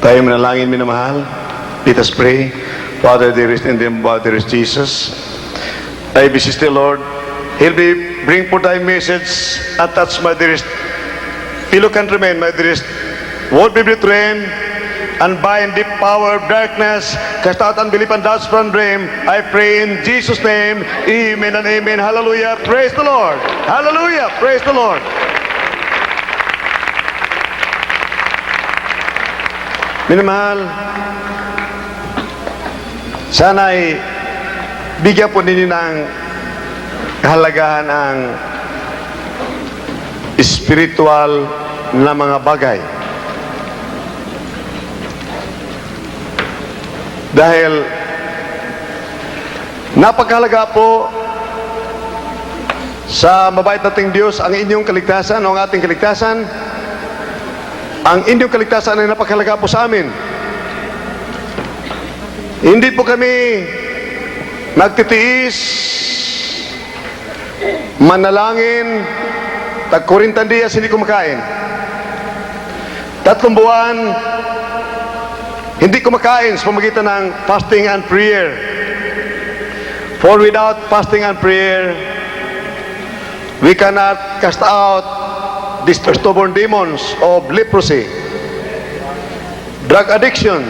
Tayo manalangin, minamahal. Let us pray. Father, dearest in the body, dearest Jesus, I beseech the Lord, help me bring forth thy message and touch my dearest fellow countrymen, my dearest world brethren, and bind the power of darkness, cast out unbelief and doubts from dream. I pray in Jesus' name, amen and amen. Hallelujah. Praise the Lord. Hallelujah. Praise the Lord. Minamahal, sana ay bigyan po ninyo ng kahalagahan ang spiritual na mga bagay. Dahil napakahalaga po sa mabait nating Diyos ang inyong kaligtasan o ang ating kaligtasan. Ang inyong kaligtasan ay napakahalaga po sa amin. Hindi po kami magtitiis, manalangin, tag 40 diyas hindi kumakain. 3 buwan, hindi kumakain sa pamagitan ng fasting and prayer. For without fasting and prayer, we cannot cast out these stubborn demons of leprosy, drug addiction,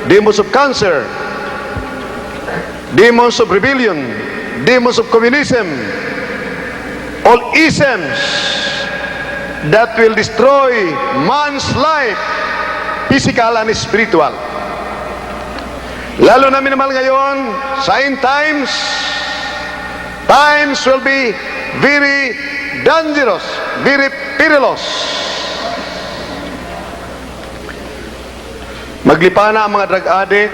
demons of cancer, demons of rebellion, demons of communism, all isms that will destroy man's life, physical and spiritual. Lalo na minamahal ngayon, sa end times, times will be very dangerous, very perilous. Maglipa na ang mga drug addict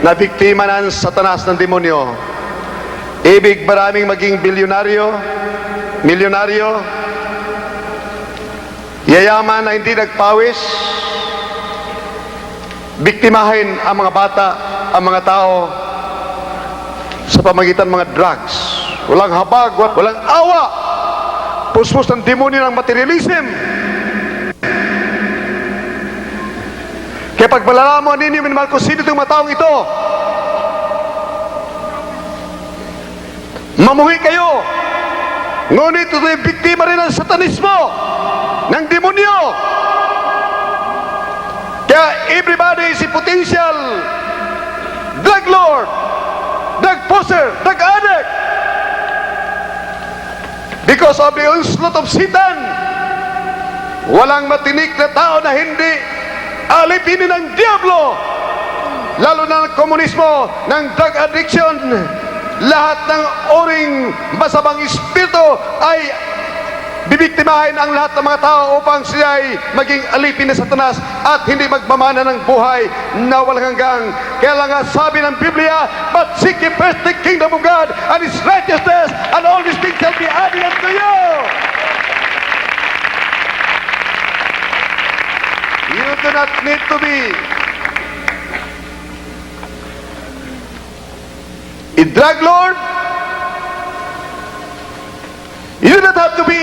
na biktima ng satanas ng demonyo. Ibig maraming maging milyonaryo, yayaman na hindi nagpawis, biktimahin ang mga bata, ang mga tao sa pamagitan ng mga drugs. Walang habag, walang awa, puspos ng demonyo ng materialism. Kaya pag malalaman ninyo, minamahal ko, sino itong mga taong ito, mamuhi kayo. Ngunit ito ay biktima rin ng satanismo, ng demonyo. Kaya everybody is a potential drug lord, drug poser, drug addict, because of the onslaught of Satan. Walang matinik na tao na hindi alipinin ng Diablo, lalo na ng komunismo, ng drug addiction. Lahat ng oring masamang espiritu ay bibiktimahin ang lahat ng mga tao upang siya ay maging alipin ni Satanas at hindi magmamana ng buhay na walang hanggang. Kaya lang nga sabi ng Biblia, but seek ye first the kingdom of God and His righteousness, and all these things shall be added unto you. You do not need to be a drug lord. You do not have to be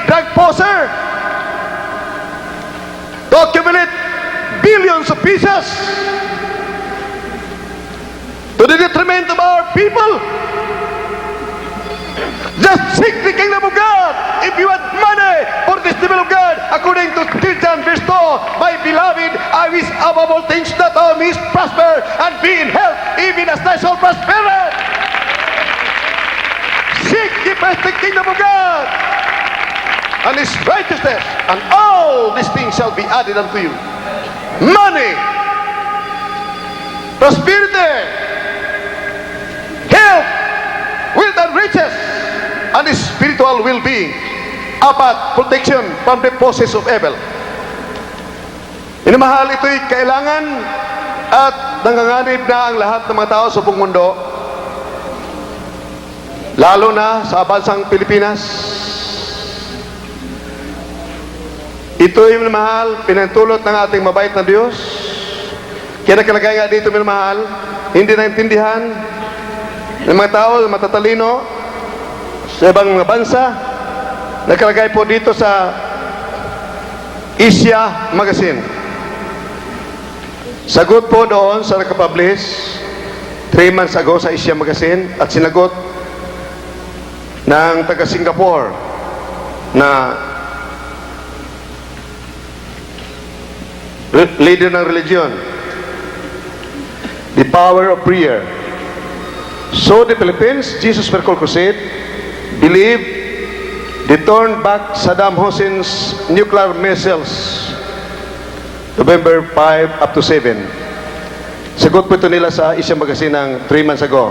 drug poser to accumulate billions of pieces to the detriment of our people. Just seek the kingdom of God. If you want money for the kingdom of God, according to 3 John verse 2, my beloved, I wish above all things that thou mayest prosper and be in health, even as thy soul prospereth. Seek ye first the kingdom of God and His righteousness, and all these things shall be added unto you. Money, prosperity, health, wealth and riches, and spiritual well-being, apat, protection from the forces of evil. Minamahal, ito'y kailangan at nanganganib na ang lahat ng mga tao sa buong mundo, lalo na sa bansang Pilipinas. Ito'y minamahal, pinantulot ng ating mabait na Diyos. Kaya nakalagay nga dito, minamahal, hindi naintindihan ng mga tao, matatalino sa ibang mga bansa. Nakalagay po dito sa Asia Magazine. Sagot po doon sa nakapublish 3 months ago sa Asia Magazine at sinagot ng taga Singapore na leader ng religion, the power of prayer. So the Philippines, Jesus Miracle Crusade, believe they turned back Saddam Hussein's nuclear missiles November 5 up to 7. Sagot po ito nila sa Asia Magazine ng 3 months ago.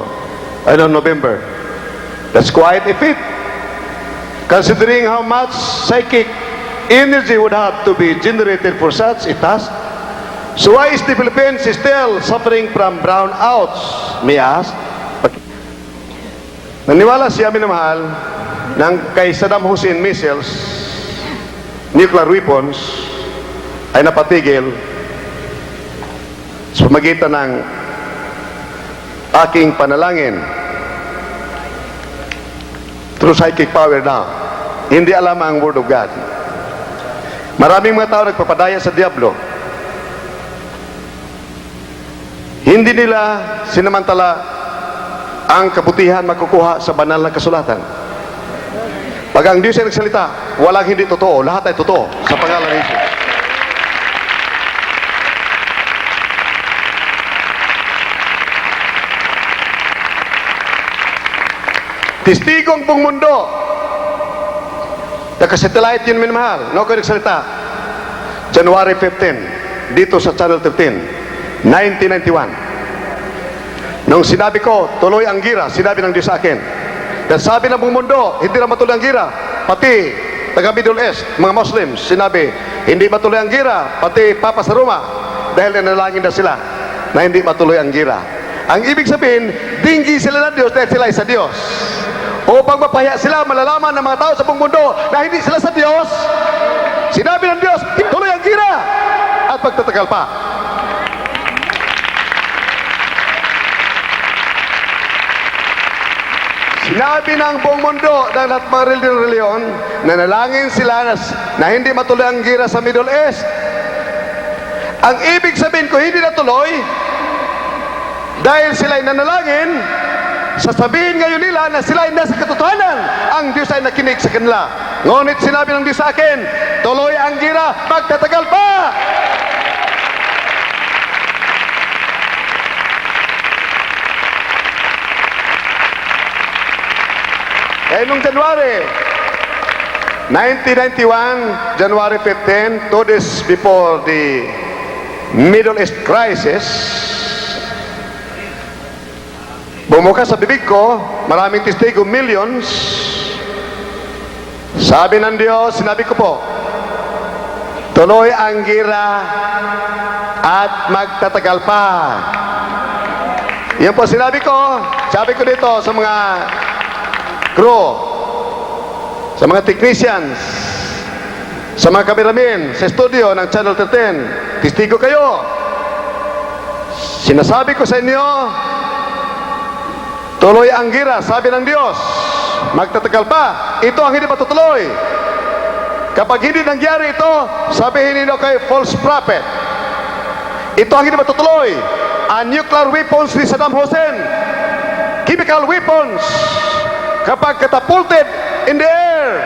November. That's quite a feat. Considering how much psychic energy would have to be generated for such a task. So why is the Philippines still suffering from brownouts, may I ask? Naniwala siya, minamahal, ng kay Saddam Hussein missiles, nuclear weapons, ay napatigil sa pamagitan ng aking panalangin through psychic power now. Hindi alam ang Word of God. Maraming mga tao nagpapadaya sa diablo. Hindi nila sinamantala ang kabutihan makukuha sa banal na kasulatan. Pag ang Diyos ay nagsalita, walang hindi totoo. Lahat ay totoo sa pangalan ng Jesus. Testigong buong mundo. Naka-satellite yun, minamahal. No kayo nagsalita. January 15, dito sa Channel 13, 1991. Nung sinabi ko, tuloy ang gira, sinabi ng Diyos sa akin. Dahil sabi ng buong mundo, hindi na matuloy ang gira. Pati taga Middle East, mga Muslims, sinabi, hindi matuloy ang gira. Pati Papa sa Roma, dahil nanalangin na sila na hindi matuloy ang gira. Ang ibig sabihin, dinggi sila ng Diyos dahil sila ay sa Diyos. Upang mapahiya sila, malalaman ng mga tao sa buong mundo na hindi sila sa Diyos. Sinabi ng Diyos, tuloy ang gira at pagtatagal pa. Sinabi ng buong mundo ng lahat mga reliyon na nalangin sila na hindi matuloy ang gira sa Middle East. Ang ibig sabihin ko, hindi natuloy dahil sila ay nanalangin. Sasabihin ngayon nila na sila ay nasa katotohanan. Ang Diyos ay nakinig sa kanila. Ngunit sinabi ng Diyos sa akin, tuloy ang gira, magtatagal pa. Kaya nung January 1991, January 15, 2 days before the Middle East crisis, bumuka sa bibig ko, maraming testigo, millions. Sabi ng Diyos, sinabi ko po, tuloy ang gira at magtatagal pa. Yan po sinabi ko. Sabi ko dito sa mga crew, sa mga technicians, sa mga cameramen, sa studio ng Channel 13, testigo kayo. Sinasabi ko sa inyo, tuloy ang gira, sabi ng Diyos, magtatagal pa. Ito ang hindi matutuloy. Kapag hindi nangyari ito, sabihin ninyo kay false prophet. Ito ang hindi matutuloy. Ang nuclear weapons ni Saddam Hussein, chemical weapons, kapag catapulted in the air,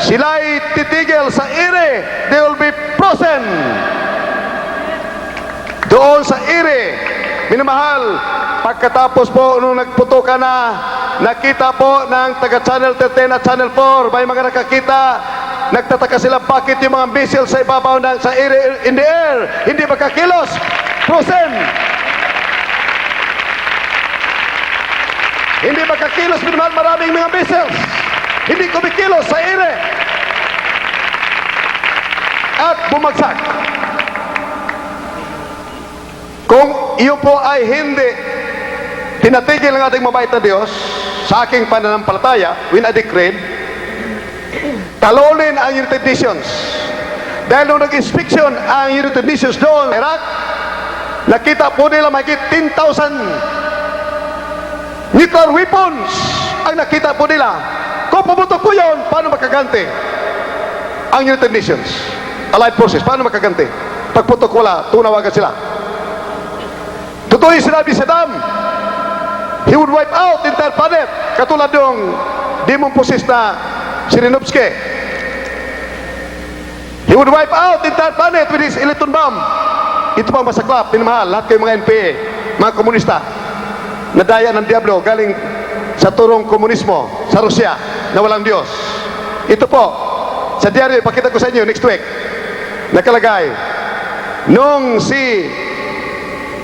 sila'y titigil sa ere. They will be frozen. Doon sa ere, minamahal, pagkatapos po, nung nagputo ka na, nakita po ng taga Channel 13 at Channel 4, may mga nakakita, nagtataka sila bakit yung mga missiles sa ibabaw ng sa air, in the air, hindi makakilos, frozen. Hindi makakilos, maraming mga missiles, hindi kumikilos sa air at bumagsak. Kung iyo po ay hindi tinatigil ng ating mabait na Diyos sa aking pananampalataya, when I decreed, talunin ang United Nations. Dahil nung nag-inspection ang United Nations doon sa Iraq, nakita po nila mahigit 10,000 nuclear weapons ang nakita po nila. Kung pumutok po yun, paano makaganti ang United Nations? Allied Forces, paano makaganti? Pagputok wala, tunawagan sila. Totoo yung sinabi sa Saddam. He would wipe out the entire planet. Katulad ng demon possessed na Shirinovsky. He would wipe out the entire planet with his electron bomb. Ito pang masaklap, pinamahal, lahat kayo mga NPA, mga komunista, nadaya ng Diablo galing sa turong komunismo sa Rusya na walang Diyos. Ito po, sa diaryo, ipakita ko sa inyo next week, nakalagay, nung si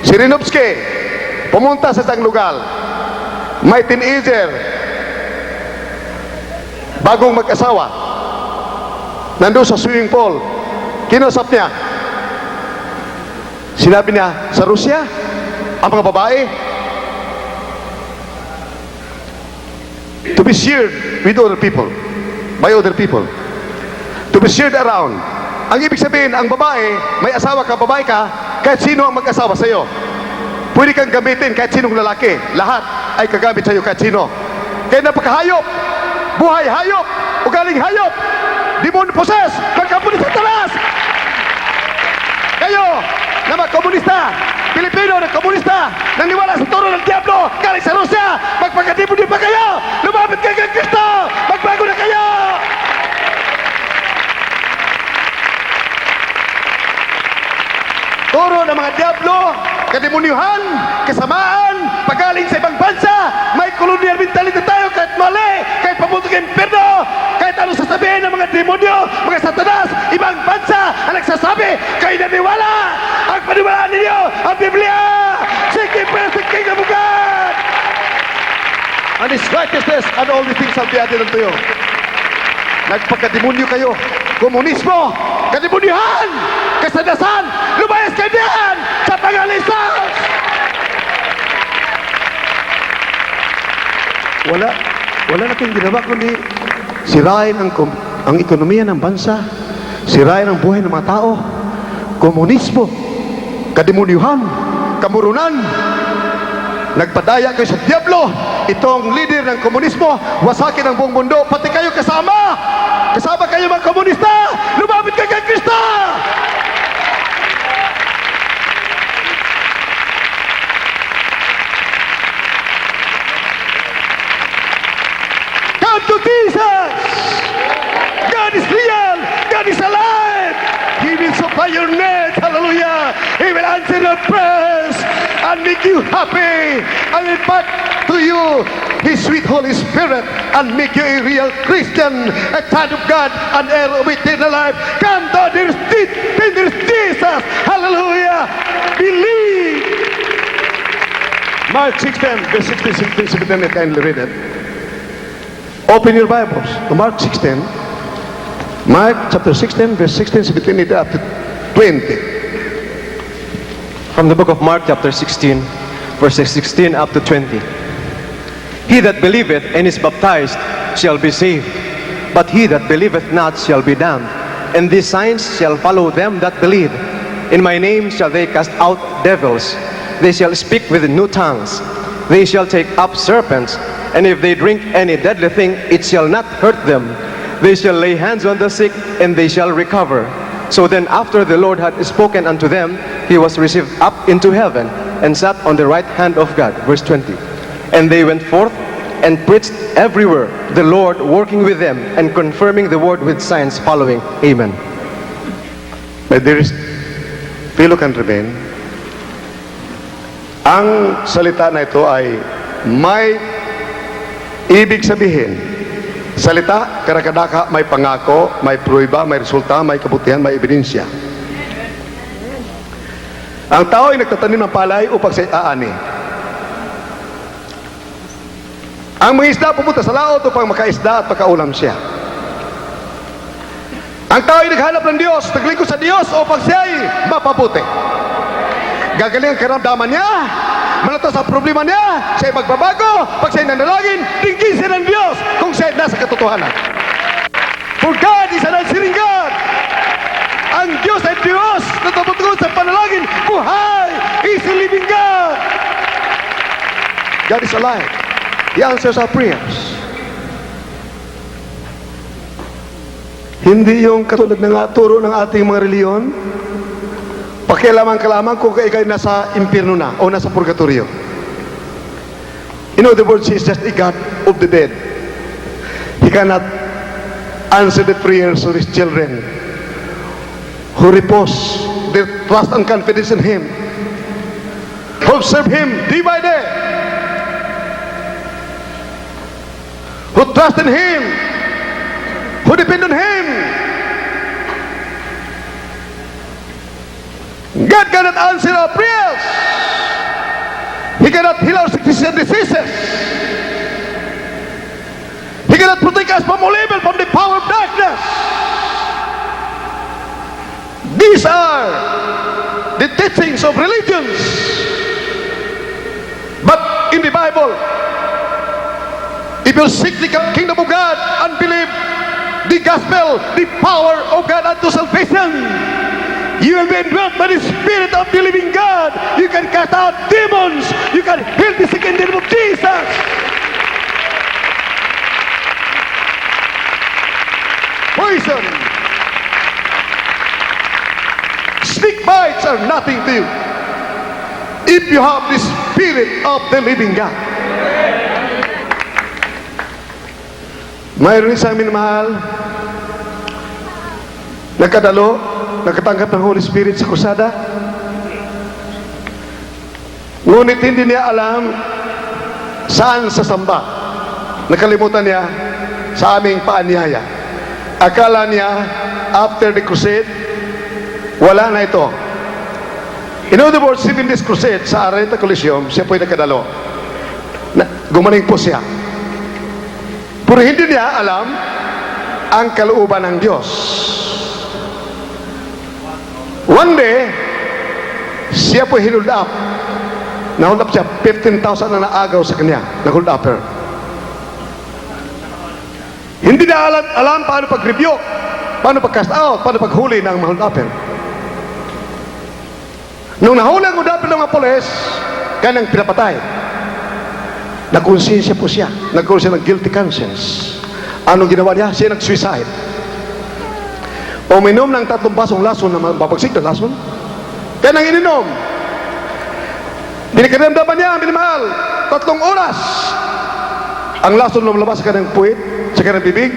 Shirinovsky pumunta sa isang lugar, may teenager, bagong mag-asawa, nandun sa swimming pool, kinusap niya, sinabi niya, sa Rusya, ang mga babae, to be shared with other people, by other people, to be shared around. Ang ibig sabihin, ang babae, may asawa ka, babae ka, kahit sino ang mag-asawa sa iyo. Pwede kang gamitin kahit sinong lalaki. Lahat ay kagamit sa iyo kahit sino. Kaya napakahayop, buhay hayop, ugaling hayop, demon possessed, kagkampo ni Satanas. Kayo, na mga komunista, Pilipino na komunista, naniwala sa turo ng Diablo, galing sa Rusya, magpagkatipon pa kayo, lumapit kayo kay Kristo, magbago na kayo! Turo ng mga Diablo, kademonyuhan, kasamaan, pagaling sa ibang bansa, may colonial mentality tayo kahit mali, kahit papunta ng impyerno, kahit ano sasabihin ng mga demonyo, mga Satanas, ibang bansa ang nagsasabi, kayo naniwala, ang paniwalaan ninyo, ang Biblia, seek ye first the kingdom of God, and His righteousness, and all the things shall be added unto you. Nagpagkademonyo kayo, komunismo, kademonyohan, kasadasan, lumayas kayo diyan sa pangalan ni Jesus. Wala na kayong ginawa kundi sirain ang ekonomiya ng bansa, sirain ang buhay ng mga tao, komunismo, kademonyuhan, kamurunan, nagpadaya kayo sa Diablo, itong leader ng komunismo, wasakin ang buong mundo, pati kayo kasama kayo mga komunista, lumapit kayo kay Kristo! Come to Jesus! God is real! God is alive! He will supply your needs, hallelujah! He will answer your prayers and make you happy and impart to you His sweet Holy Spirit and make you a real Christian, a child of God, and heir of eternal life. Come to there's Jesus, hallelujah! Believe! Mark 16, verse 16, 17, 17, kindly read it. Open your Bibles to Mark 16. Mark chapter 16, verse 16, 17, up to 20. From the book of Mark chapter 16, verses 16 up to 20. He that believeth and is baptized shall be saved, but he that believeth not shall be damned. And these signs shall follow them that believe. In my name shall they cast out devils. They shall speak with new tongues. They shall take up serpents. And if they drink any deadly thing, it shall not hurt them. They shall lay hands on the sick, and they shall recover. So then after the Lord had spoken unto them, he was received up into heaven, and sat on the right hand of God. Verse 20. And they went forth and preached everywhere, the Lord working with them, and confirming the word with signs following. Amen. My dearest fellow countrymen, ang salita na ito ay may ibig sabihin. Salita, karakadaka, may pangako, may prueba, may resulta, may kabutihan, may ebidensya. Ang tao ay nagtatanim ng palay upang siya aani. Ang mga isda pupunta sa laot upang makaisda at makaulam siya. Ang tao ay naghanap ng Diyos, naglingkod sa Diyos upang siya ay mapabuti. Gagaling ang karamdaman niya, malatas ang problema niya, siya ay magbabago, pag siya ay nanalangin, tingin siya ng Diyos kung siya ay nasa katotohanan. For God is an answering God. Ang Diyos ay Diyos na tumutugon sa panalangin, buhay, is a living God. God is alive. He answers our prayers. Hindi yung katulad ng turo ng ating mga reliyon, Pakialaman ka lamang kung ikay nasa impyerno na o nasa purgatorio. In other words, he is just a God of the dead. He cannot answer the prayers of his children who repose their trust and confidence in him, who serve him day by day, who trust in him, who depend on him. God cannot answer our prayers. He cannot heal our sicknesses and diseases. He cannot protect us from all evil, from the power of darkness. These are the teachings of religions. But in the Bible, if you seek the kingdom of God and believe the gospel, the power of God unto salvation, you will be indwelt by the Spirit of the living God. You can cast out demons. You can heal the sick in the name of Jesus. Poison, snake bites are nothing to you if you have the Spirit of the living God. Mayroon sa amin mahal, nakadalo, nakatanggap ng Holy Spirit sa krusada. Ngunit hindi niya alam saan sasamba. Nakalimutan niya sa aming paanyaya. Akala niya after the crusade, wala na ito. In other words, in this crusade sa Araneta Coliseum, siya po'y nakadalo. Gumaling po siya. Pero hindi niya alam ang kalooban ng Diyos. One day, siya po hinold up. Nahold up siya, 15,000 na naagaw sa kanya, na-hold upper. Hindi na alam paano pag-review, paano pag-cast out, paano paghuli ng hold upper. Nung nahuli ang hold upper ng mga polis, kanyang pinapatay. Nakonsensya po siya, nagkaroon siya ng guilty conscience. Anong ginawa niya? Siya nag-suicide. Uminom ng 3 basong lason na mabagsik na lason. Kaya nang ininom, binikaramdaman niya, minimahal, 3 oras. Ang lason lumabas sa kanyang puwit, sa kanyang bibig,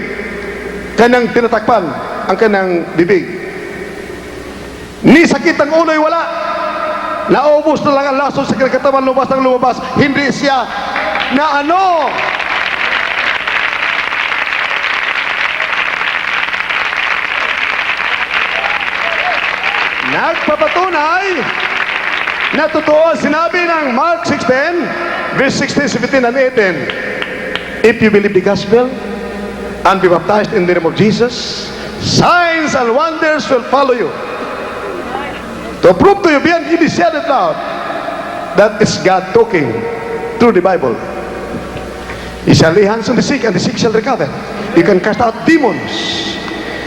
kanyang tinatakpan ang kanyang bibig. Ni sakit ang ulo'y wala. Naubos na lang ang lason sa kanyang katawan, lumabas ang lumabas. Hindi siya na ano, nagpapatunay na totoo sinabi ng Mark 16 verse 16, 17 and 18. If you believe the gospel and be baptized in the name of Jesus, signs and wonders will follow you. To prove to you beyond any shadow of doubt that is God talking through the Bible. He shall lay hands on the sick and the sick shall recover. You can cast out demons.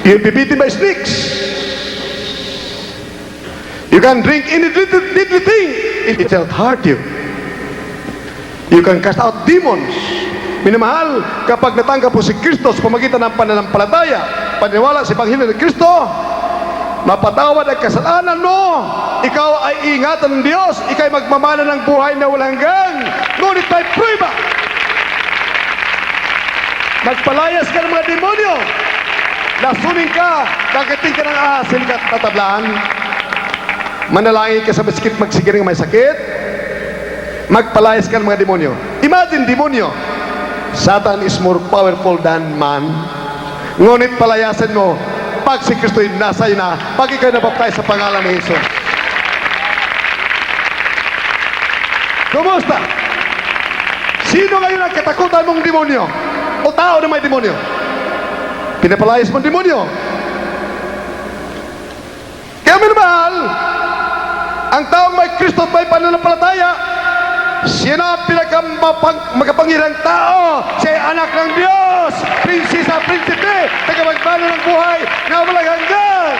You'll be beaten by snakes. You can drink any deadly thing, it shall hurt you. You can cast out demons. Minamahal, kapag natanggap po si Kristo sa pamagitan ng pananampalataya, paniwala sa Ebanghelyo ni Kristo, mapatawad ang kasalanan mo. Ikaw ay ingatan ng Diyos. Ikaw ay magmamana ng buhay na walang hanggan. Ngunit may prueba. Magpalayas ka ng mga demonyo. Lasunin ka, kakiting ka ng asin at tatablaan. Manalangin ka sa magsigiring may sakit. Magpalayas ka ng mga demonyo. Imagine demonyo. Satan is more powerful than man. Ngunit palayasan mo, pag si Kristo ay nasa iyo na, pag ikaw nabaptize sa pangalan ni Jesus. Kumusta? Sino ngayon ang katakutan mong demonyo? O tao na may demonyo? Pinapalayas mong demonyo. Kaya minamahal, ang taong may Kristo at may pananampalataya, siya na ang pinaka-magapangyarihang tao. Siya ay anak ng Diyos, prinsesa, prinsipe, tagapagmana ng buhay na walang hanggan.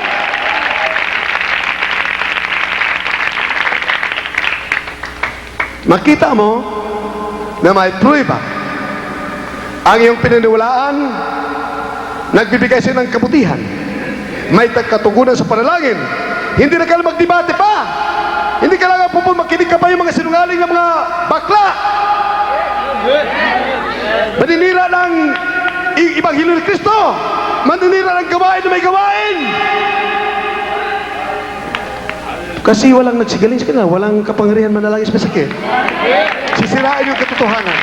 Makita mo na may prueba. Ang iyong pinaniwalaan, nagbibigay sa'yo ng kabutihan. May katugunan sa panalangin. Hindi na kayo magdebate pa. ka pa yung mga sinungaling ng mga bakla. Maninira ng Ibanghilyo ni Kristo. Maninira ng gawain na may gawain. Kasi walang nagsigaling sa kanila, walang kapangyarihan manalangin sa sakit. Sisirain yung katotohanan.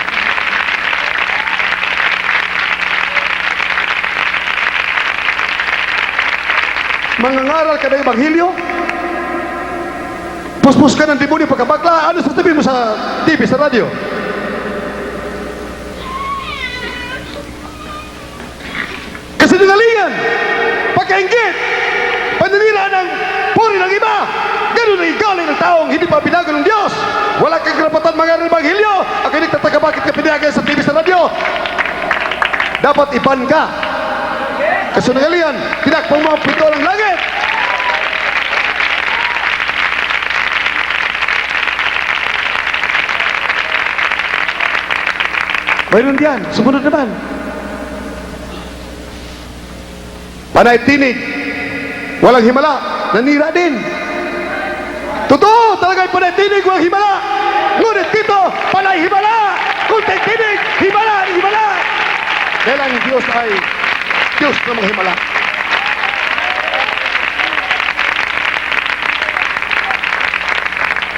Mangangaral ka ng Ibanghilyo, puspus ka ng demonyo pagkabakla, ano sasabihin mo sa TV, sa radyo? Kasinungalingan, pagkainggit, paninira ng puri ng iba, ganun ang igaling ng taong hindi pa binago ng Diyos. Wala kang karapatan mangaral ng Ibanghilyo. Ako hindi tataka bakit ka pinayagan sa TV, sa radyo. Dapat iban ka. Kasinungalingan, tinakpang mo ang pito ng langit. Mayroon diyan, sumunod naman. Panay tinig, walang himala, nanira din. Totoo, talagang panay tinig, walang himala. Ngunit dito, panay himala. Kunting tinig, himala, himala. Dahil ang Diyos ay Diyos na mga himala.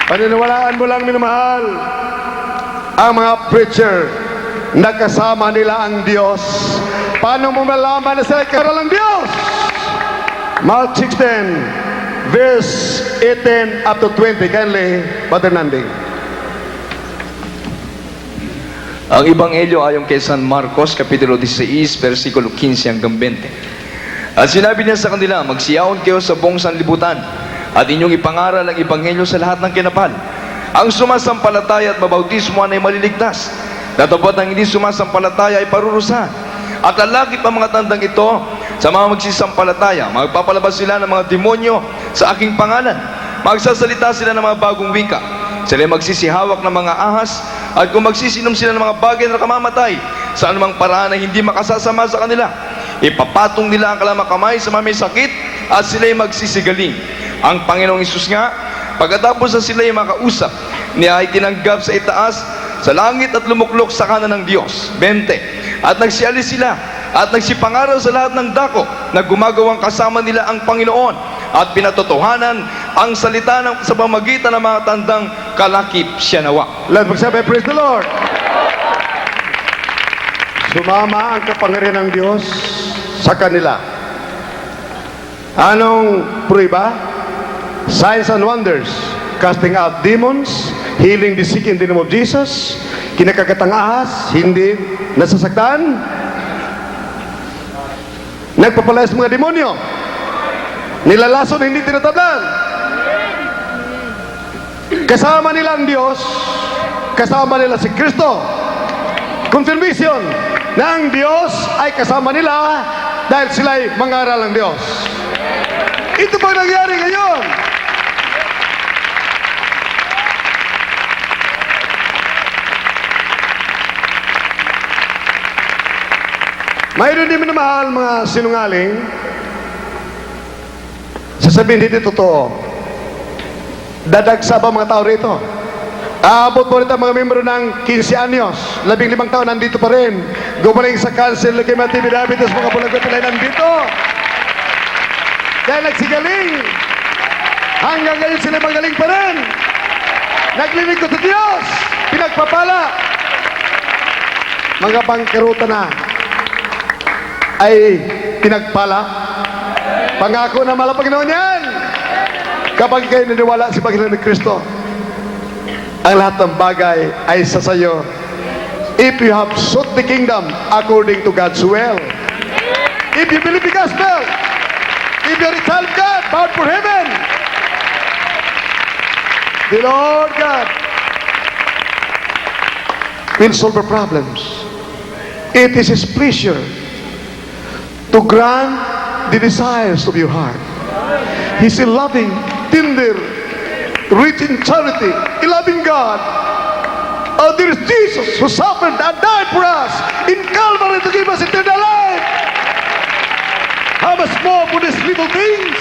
Paniniwalaan mo lang, minamahal, ang mga preacher, nakasama nila ang Diyos. Paano mo malaman na sila karal ng Diyos? Mark 16, verse 18 up to 20. Kindly, Brother Nanding. Ang Ebanghelyo ayon kay San Marcos, Kapitulo 16, versikulo 15 hanggang 20. At sinabi niya sa kanila, magsiyaon kayo sa buong sanlibutan at inyong ipangaral ang Ebanghelyo sa lahat ng kinapal. Ang sumasampalataya at mabautismoan ay maliligtas. Datapot ang hindi sumasampalataya ay parurusahan. At lalaki pa mga tandang ito sa mga magsisampalataya. Magpapalabas sila ng mga demonyo sa aking pangalan. Magsasalita sila ng mga bagong wika. Sila magsisihawak ng mga ahas. At kung magsisinom sila ng mga bagay na kamamatay, sa anumang paraan na hindi makasasama sa kanila, ipapatong nila ang kalamakamay sa mga may sakit at sila'y magsisigaling. Ang Panginoong Isus nga, pagkatapos na sila'y makausap, niya ay tinanggap sa itaas, sa langit at lumuklok sa kanan ng Diyos. 20. At nagsialis sila at nagsipangaral sa lahat ng dako na gumagawang kasama nila ang Panginoon at pinatotohanan ang salita sa pamagitan ng mga tandang kalakip siya nawa. Let's magsabi, praise the Lord. Sumama ang kapangyarihan ng Diyos sa kanila. Anong prueba? Signs and wonders. Casting out demons, healing the sick in the name of Jesus, kinakagatang ahas, hindi nasasaktan, nagpapalayas mga demonyo, nilalason, hindi tinatablan. Kasama nila ang Diyos, kasama nila si Kristo. Confirmation na ang Diyos ay kasama nila dahil sila ay mangaral ng Diyos. Ito pang nangyari ngayon. Mayroon din minamahal mga sinungaling. Sasabihin, hindi totoo. Dadagsa ba mga tao rito? Aabot po rito mga membro ng 15 anyos, 15 taon, nandito pa rin. Gumaling sa cancer, leukemia, TB, diabetes, mga bulagot nila nandito. Dahil nagsigaling. Hanggang ngayon sila magaling pa rin. Naglilingkod sa Diyos. Pinagpapala. Mga bangkeruta na ay pinagpala. Pangako na malapag noon yan. Kapag kayo naniwala sa Panginoon ni Kristo, ang lahat ng bagay ay sa sayo. If you have sought the kingdom according to God's will, if you believe the gospel, if you're a child of God, bound for heaven, the Lord God will solve your problems. It is His pleasure to grant the desires of your heart. He's a loving, tender, rich in charity, a loving God. There is Jesus who suffered and died for us in Calvary to give us eternal life. How much more for these little things?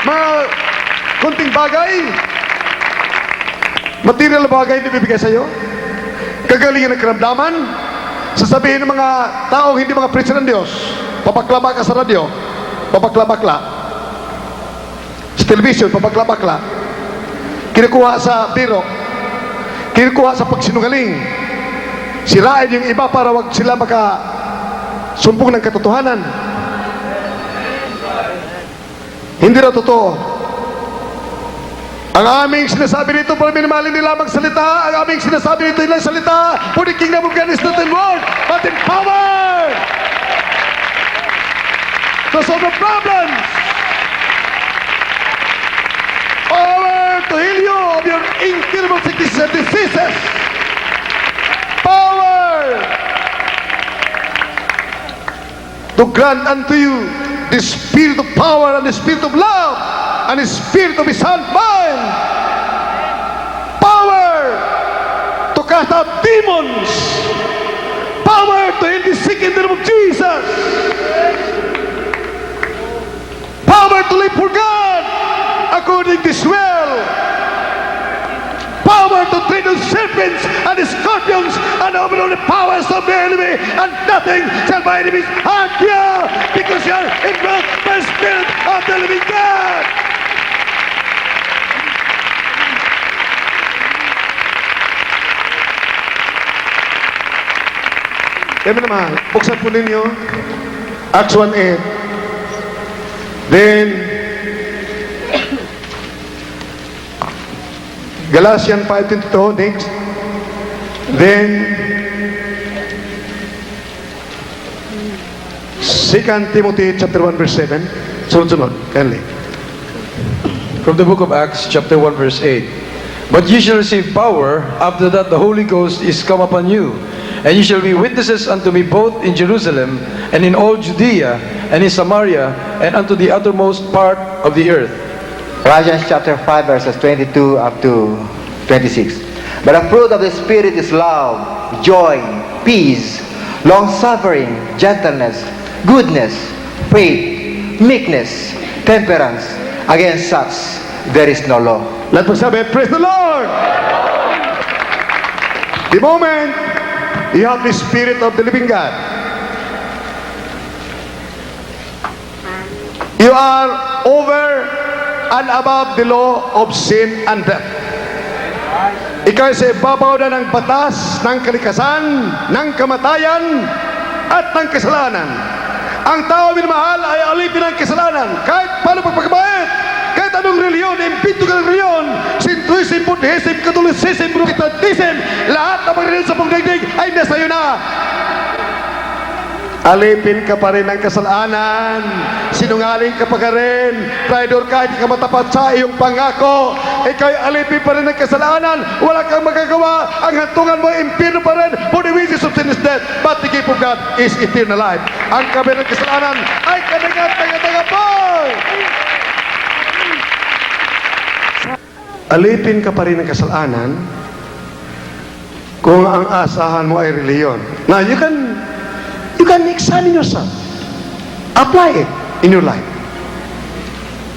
Mga kunting bagay. Material na bagay hindi bibigay sa iyo? Kagalingan ng karamdaman? Sasabihin ng mga taong hindi mga preacher ng Diyos, papaklaba ka sa radyo, papaklabakla. Sa television, papaklabakla. Kinukuha sa biro, kinukuha sa pagsinungaling. Sirain yung iba para wag sila makasumpong ng katotohanan. Hindi na totoo. Ang aming sinasabi dito para minimalin nila magsalita. Ang aming sinasabi dito ilang salita. For the kingdom of God is not in word, but in power. To solve the problems. Power to heal you of your incurable sicknesses and diseases. Power to grant unto you the spirit of power and the spirit of love and the spirit of a sound mind. Power to cast out demons. Power to heal the sick in the name of Jesus. Power to live for God according to His will. Power to tread on serpents and scorpions and over all the powers of the enemy, and nothing shall by enemies hurt you, because you are indwelt by the Spirit of the living God. Kaya naman, buksan po ninyo Acts 1:8. Then Galatians 5:22 next. Then 2 Timothy chapter 1 verse 7. Sunod-sunod, kindly. From the book of Acts, chapter 1, verse 8. But ye shall receive power, after that the Holy Ghost is come upon you, and ye shall be witnesses unto me both in Jerusalem, and in all Judea, and in Samaria, and unto the uttermost part of the earth. Galatians chapter 5 verses 22 up to 26. But the fruit of the Spirit is love, joy, peace, long-suffering, gentleness, goodness, faith, meekness, temperance. Against such there is no law. Let us have it. Praise the Lord. The moment you have the Spirit of the living God, you are over and above the law of sin and death. Ikaw ay sa ibabaw na ng batas, ng kalikasan, ng kamatayan, at ng kasalanan. Ang tao minamahal ay alipin ng kasalanan. Kahit paano pagpagkabait, kahit anong reliyon, impinto ka ng reliyon, Sintuism, Buddhism, Catholicism, Protestantism, lahat ng mga reliyon sa pagdaigdig ay nasa iyo na. Alipin ka pa rin ng kasalanan, sinungaling ka pa rin, traidor ka, hindi ka matapat sa iyong pangako, ikaw'y alipin pa rin ng kasalanan, wala kang magagawa, ang hantungan mo ay impyerno pa rin, for the wages of sin is death, but the gift of God is eternal life. Ang kabila ng kasalanan ay kadagat-taga-taga-poy! Alipin ka pa rin ng kasalanan kung ang asahan mo ay reliyon. Now, you can examine yourself. Apply it in your life.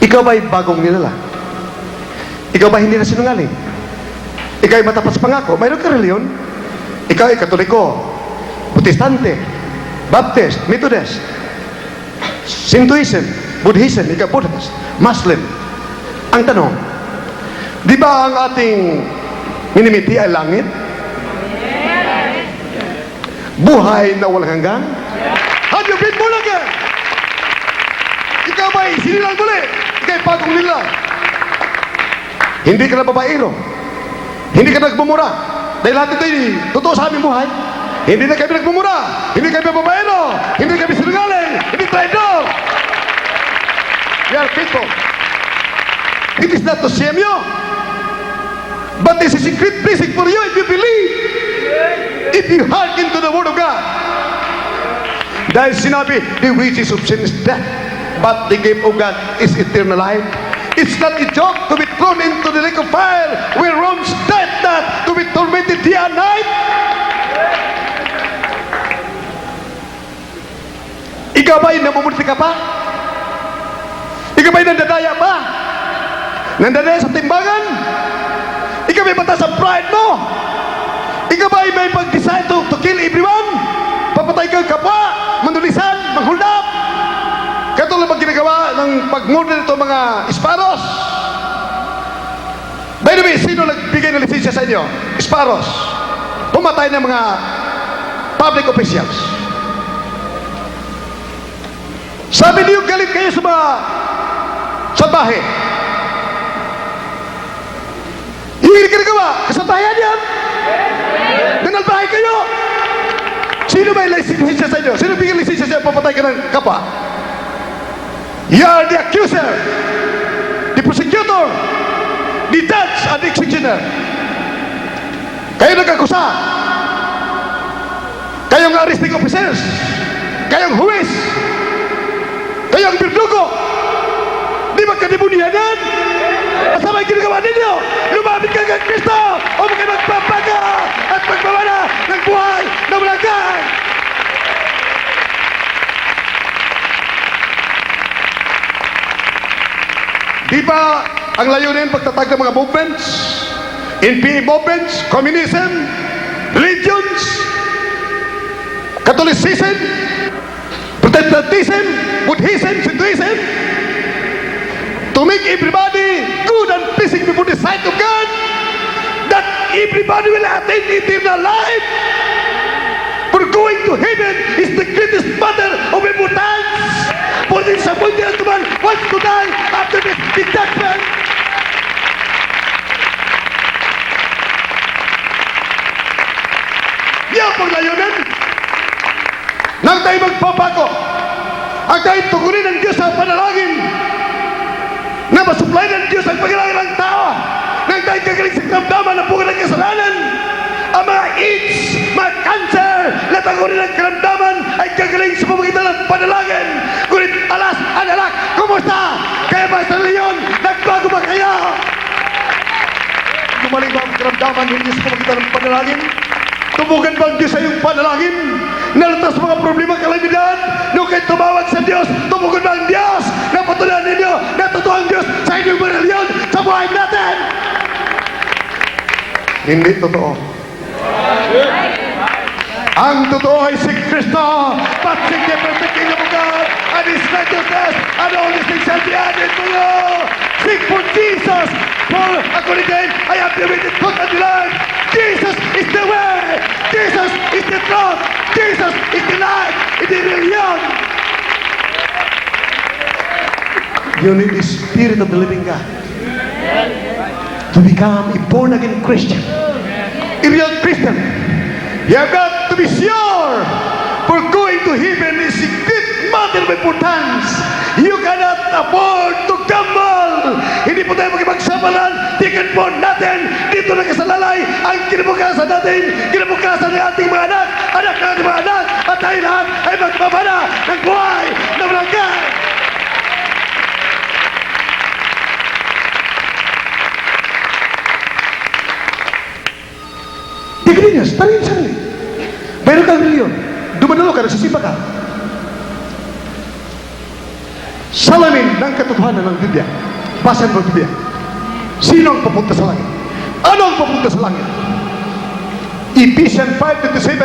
Ikaw ba'y bagong nilala? Ikaw ba hindi na sinungaling? Ikaw ay matapat sa pangako? Mayroon ka reliyon? Ikaw ay Katoliko, Protestante, Baptist, Methodist, Sintuism, Buddhism, ikaw Buddhist, Muslim. Ang tanong, di ba ang ating minimiti ay langit? Buhay na walang hanggan? Have you been born again? Ikaw ba'y sinilang muli? Ikaw ay bagong nila. Hindi ka na babaero. Hindi ka nagmumura. Dahil lahat ito ay totoo sa aming buhay. Hindi na kami nagmumura. Hindi kami babaero. Hindi kami sinungaling. Hindi traidor. We are people. It is not to shame you. But this is a great blessing for you if you believe. If you hearken to the word of God. Dahil sinabi, the wages of sin is death, but the gift of God is eternal life. It's not a joke to be thrown into the lake of fire where worms died not, to be tormented day and night. Ikaw ba'y namumulti ka pa? Ikaw ba'y nandadaya pa? Nandadaya sa timbangan? Ikaw may batas sa pride mo. Ikaw ba ay may pag-decide to kill everyone? Papatay kang kapwa, manulisan, manghulap. Katulad bang ginagawa ng pag-murder nito mga Isparos? By the way, sino nagbigay ng lisensya sa inyo? Isparos. Pumatay ng mga public officials. Sabi niyo, galit kayo sa mga salbahe. Yung ginagawa, kasalbahan yan. Nanalbahe kayo. Sino may lisensya sa inyo? Sino bigyan lisensya sa inyo? Papatay ka ng kapwa. You are the accuser, the prosecutor, the judge, and the executioner. Kayo nag-akusa. Kayong arresting officers. Kayong huwes. Kayong birdugo. Di ba kadibunihan yan? Masama yung ginagawa ninyo. Lumapit ka kay Kristo o maging magpapaga at magpawala ng buhay na walang hanggan. Di ba ang layunin pagtatag ng mga movements? NPA movements, communism, religions, Catholicism, Protestantism, Buddhism, Hinduism, to make everybody good and pleasing before the sight of God, that everybody will attain eternal life. For going to heaven is the greatest matter of importance. For the disappointed man wants to die after the judgment. Yan ang layunin. Nang tayo magpapago, ang tayo tugunin ng Diyos sa panalangin, na masuplay ng Diyos ang pagkailangan ng tao, nang tayo gagaling sa karamdaman ng bunga ng kasalanan, ang mga AIDS, mga cancer, na tagunin ng karamdaman ay gagaling sa pamagitan ng panalangin. Ngunit alas, anak, kumusta? Kaya ba sa leon, nagbago ba kaya? Gumaling ba ang karamdaman ninyo sa pamagitan ng panalangin? Tumugan ba ang Diyos sa iyong panalangin? Nalatas mga problema, kalamidad? Nung kayo tumawag sa Diyos, tumugan ba ang Diyos? Napatuloy ninyo na totoo ang Diyos sa inyong relasyon sa buhay natin? Hindi totoo. Ang totoo ay si Kristo. But seek the perfect kingdom of God and His righteousness, and all these things shall be added to you. Seek for Jesus. For according to Him, I have the written book of the Lord. Jesus is the way. Jesus is the truth. Jesus is the light. It is religion. You need the Spirit of the living God to become a born-again Christian. A real Christian. You have got to be sure, for going to heaven is a great matter of importance. You cannot afford to gamble. Hindi po tayo makipagsabalan. Ticket po natin dito na kasalalay ang kinabukasan natin, kinabukasan ng ating mga anak, anak ng ating mga anak, at tayo lahat ay magpapala ng buhay na walang hanggan. Tignan niya, sarili. Meron kang milyon. Dumadalo ka, nagsisimba ka. Salamin ng katotohanan ng Biblia. Basan ng Biblia. Sino ang papunta sa langit? Ano ang papunta sa langit? Ephesians 5:27,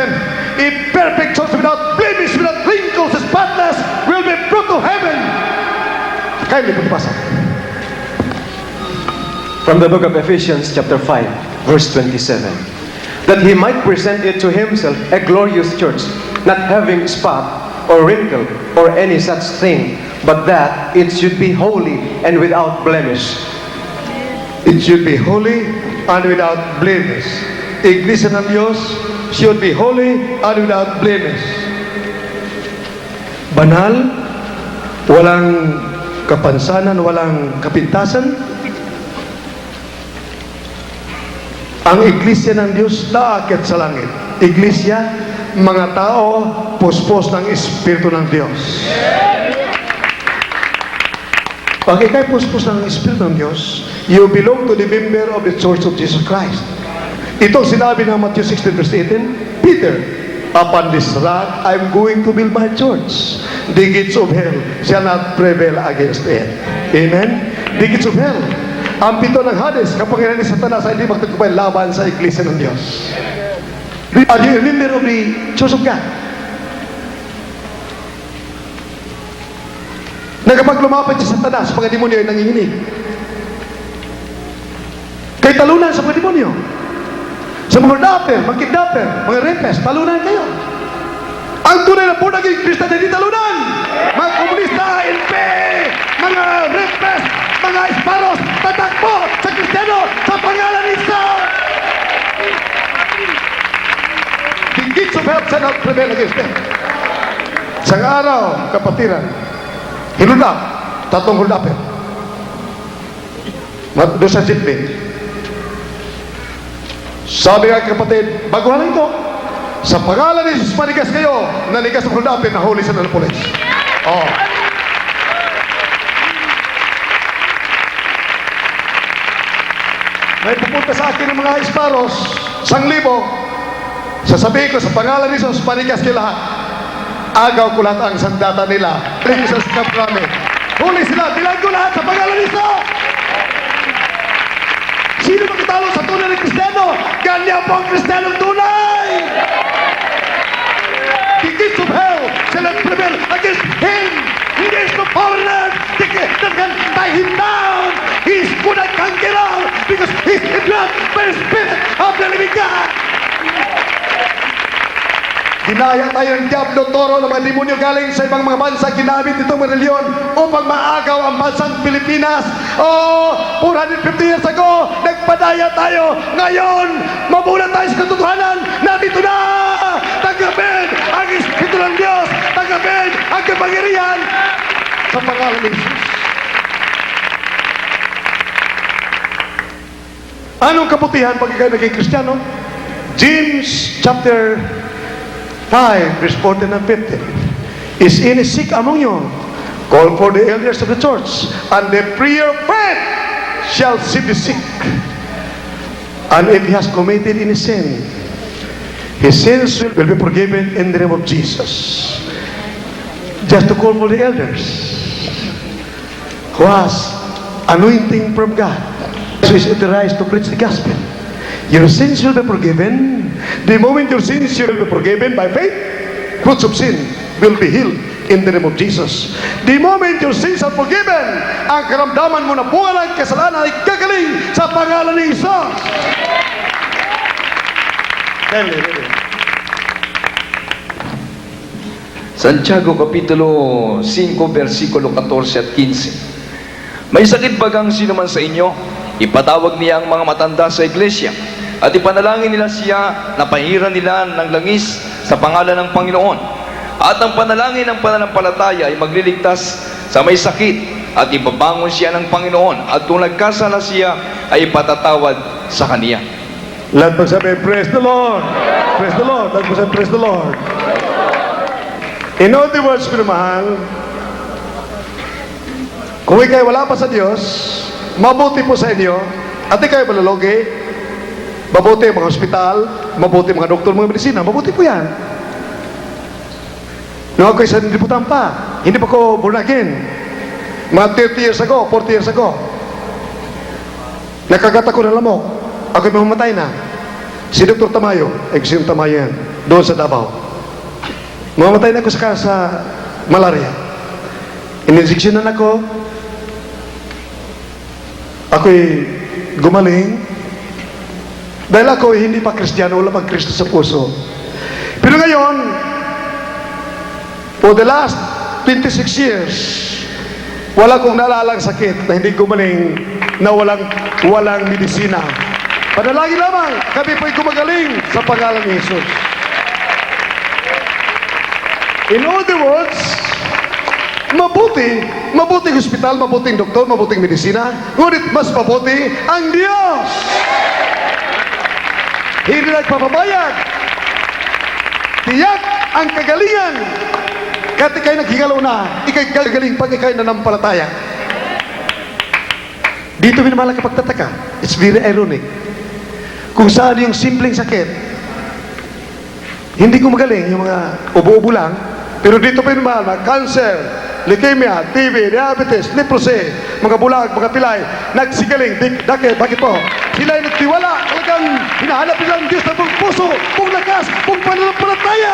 a perfect church without blemish, without wrinkles, spotless, will be brought to heaven. Kaya may pagbasa. From the book of Ephesians chapter 5, verse 27. That He might present it to Himself a glorious church, not having spot or wrinkle or any such thing, but that it should be holy and without blemish. It should be holy and without blemish. Iglesia ng Diyos should be holy and without blemish. Banal, walang kapansanan, walang kapintasan. Ang iglesia ng Diyos naakit sa langit. Iglesia, mga tao, puspos ng Espiritu ng Diyos. Pag ikay puspos ng Espiritu ng Diyos, you belong to the member of the Church of Jesus Christ. Ito sinabi ng Matthew 16 verse 18, Peter, upon this rock I'm going to build my church. The gates of hell shall not prevail against it. Amen? The gates of hell. Ang pito ng Hades, kapangyarihan ni Satanas ay hindi magtagumpay laban sa Iglesia ng Diyos. Are you a member of the Church of God? Na kapag lumapit si Satanas, mga demonyo ay nanginginig. Kay talunan sa mga demonyo. Sa mga dapper, mga kidnapper, mga rapist, talunan kayo. Ang tunay na po naging Kristiyan hindi talunan. Mga komunista, NP, mga rapist, mga isparos, tatakbo sa Kristiyano sa pangalan ni Jesus. The gates of hell shall not prevail against them. Isang araw, kapatiran, hinulap, tatong hulapin. Doon sa seatbelt. Sabi nga kapatid, baguhan ito. Sa pangalan ni Jesus, manigas kayo. Nanigas ang hulapin, nahuli sa ng pulis. Oh. May pupunta sa akin ng mga isparos, 1,000. Sasabihin ko, sa pangalan ni Jesus, manigas kayo lahat. Agaw ko lahat ang sandata nila. Jesus Kaprame. Huli sila, bilang ko lahat sa pangalan ni Jesus. Sino magkatalo sa tunay ng Kristiyano? Ganyan po ang Kristiyanong tunay! The gates of hell shall not prevail against him. There is no power on earth that can tie him down. He is good at conqueror because he is the blood by the Spirit of the living God. Ginaya tayo ng Diablo, Toro, ng mga demonyo galing sa ibang mga bansa, ginamit itong mga reliyon upang maagaw ang bansang Pilipinas. Oh, 450 years ago, nagpadaya tayo. Ngayon, mabulat tayo sa katotohanan. Nandito na! Tanggapin ang Espiritu ng Diyos! Tanggapin ang kapangyarihan sa pangalan ni Jesus. Anong kabutihan pag ikaw naging Kristiyano? James chapter 5, verse 14 and 15. Is any sick among you? Call for the elders of the church, and the prayer of faith shall save the sick. And if he has committed any sin, his sins will be forgiven in the name of Jesus. Just to call for the elders who has anointing from God. So is authorized to preach the gospel. Your sins will be forgiven. The moment your sins will be forgiven by faith, fruits of sin will be healed in the name of Jesus. The moment your sins are forgiven, ang karamdaman mo na bunga ng kasalanan ay gagaling sa pangalan ni Jesus. Santiago Kapitulo 5, versikulo 14 at 15. May sakit bagang sino man sa inyo, ipatawag niya ang mga matanda sa iglesia, at ipanalangin nila siya na pahiran nila ng langis sa pangalan ng Panginoon. At ang panalangin ng pananampalataya ay magliligtas sa may sakit, at ibabangon siya ng Panginoon, at kung nagkasala siya ay ipatatawad sa kaniya. Lahat magsabi, praise the Lord! Praise the Lord! Lahat magsabi, praise the Lord! In other words, pinamahal, kung ikay wala pa sa Diyos, mabuti po sa inyo, at ikay malalogi, mabuti ang mga hospital, mabuti ang mga doktor, mga medisina, mabuti po yan. Nung ako'y sa niliputan pa, hindi pa ko born again. Mga 30 years ago, 40 years ago, nakagat ako ng lamok, ako'y mamamatay na. Si Dr. Tamayo, si Tamayo yan, doon sa Davao. Mamamatay na ako sa malaria. Ininjeksyonan ako, ako'y gumaling, dahil ako hindi pa Kristiyano, wala pang Kristo sa puso. Pero ngayon, for the last 26 years, wala kong naalalang sakit na hindi gumaling, na walang medisina. Panalangin lamang, kami po'y gumagaling sa pangalan ni Jesus. In other words, mabuting hospital, mabuting doktor, mabuting medisina, ngunit mas mabuti ang Diyos. Hindi nagpapabayad. Tiyak ang kagalingan. Kahit ikay naghingalaw na, ikay gagaling pag ikay nanampalataya. Dito minamahal ang pagtataka. It's very ironic. Kung saan yung simpleng sakit, hindi ko magaling, yung mga ubo-ubo lang, pero dito minamahal, cancer, leukemia, TB, diabetes, leprosy, mga bulag, mga pilay, nagsigaling, bakit po? Sila ay nagtiwala, talagang hinahanap nila ang Diyos na buong puso, buong lakas, buong pananampalataya.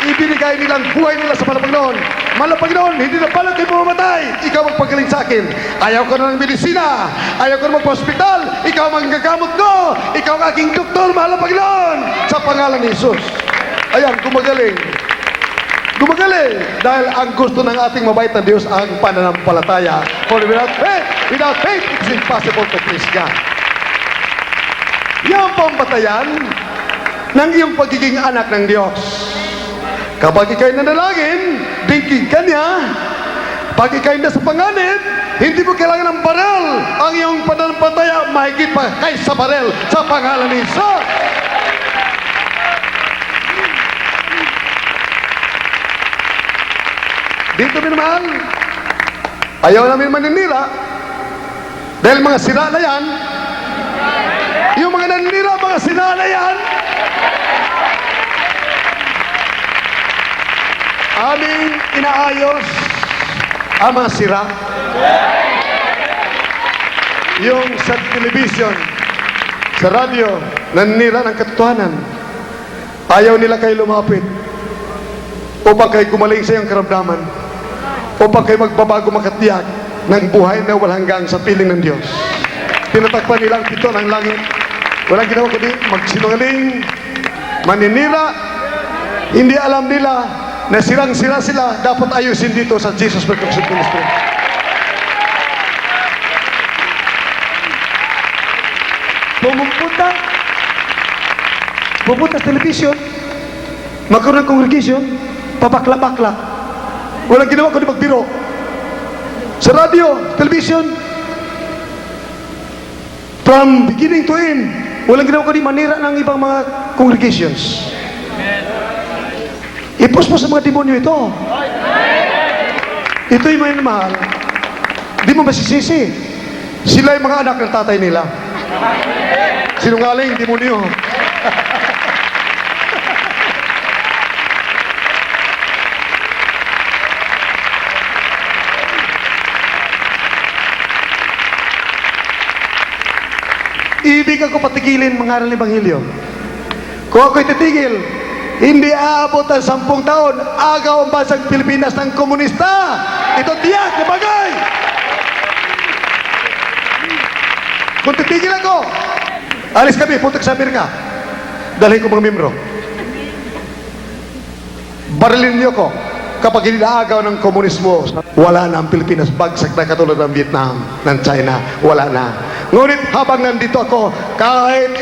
Ibinigay nilang buhay nila sa Panginoon. Mahal na Panginoon, hindi na pala kayo mamamatay. Ikaw ang paggaling sa akin. Ayaw ko na ng medisina. Ayaw ko na magpa-hospital. Ikaw ang gagamot ko. Ikaw ang aking doktor, mahal na Panginoon. Sa pangalan ni Jesus. Ayan, gumagaling. Gumagaling. Dahil ang gusto ng ating mabait na Diyos ang pananampalataya. For without faith, it's impossible to please God. Yan po ang batayan ng iyong pagiging anak ng Diyos. Kapag ikaw'y nanalangin, dinggin ka niya. Pag ikaw'y nasa panganib, hindi mo kailangan ng barel. Ang iyong pananampalataya mahigit pa kaysa barel sa pangalan ni Jesus. Dito minamahal, ayaw namin maninira dahil mga sira na yan. Yung mga naninira, mga sira na yan. Aming inaayos ang mga sira. Yung sa television, sa radyo, naninira ng katotohanan. Ayaw nila kayo lumapit upang kayo gumaling sa iyong karamdaman, upang kayo magbabago makatiyak ng buhay na walang hanggang sa piling ng Diyos. Tinatakpan nila ang pito ng langit. Walang ginawa kundi magsinungaling, maninira. Hindi alam nila na sirang-sira sila, dapat ayusin dito sa Jesus Production Ministry. Pupunta sa television, magkaroon ng congregation, papakla-bakla. Walang ginawa kundi magbiro. Sa radio, television, from beginning to end, walang ginawa kundi manira ng ibang mga congregations. Ipos mo sa mga demonyo ito. Ito'y may mahal. Di mo masisisi. Sila yung mga anak ng tatay nila. Sinungaling, demonyo. Ibig ako patigilin mangaral ng Ebanghelyo. Kung ako'y titigil, hindi aabot ang 10 taon, agaw ang bansang Pilipinas ng komunista. Ito tiyak na bagay. Kung titigil ako, alis kami, punta sa Amerika. Dalhin ko mga membro. Barilin niyo ko. Kapag hindi naagaw ng komunismo, wala na ang Pilipinas. Bagsak na katulad ng Vietnam, ng China, wala na. Ngunit habang nandito ako, kahit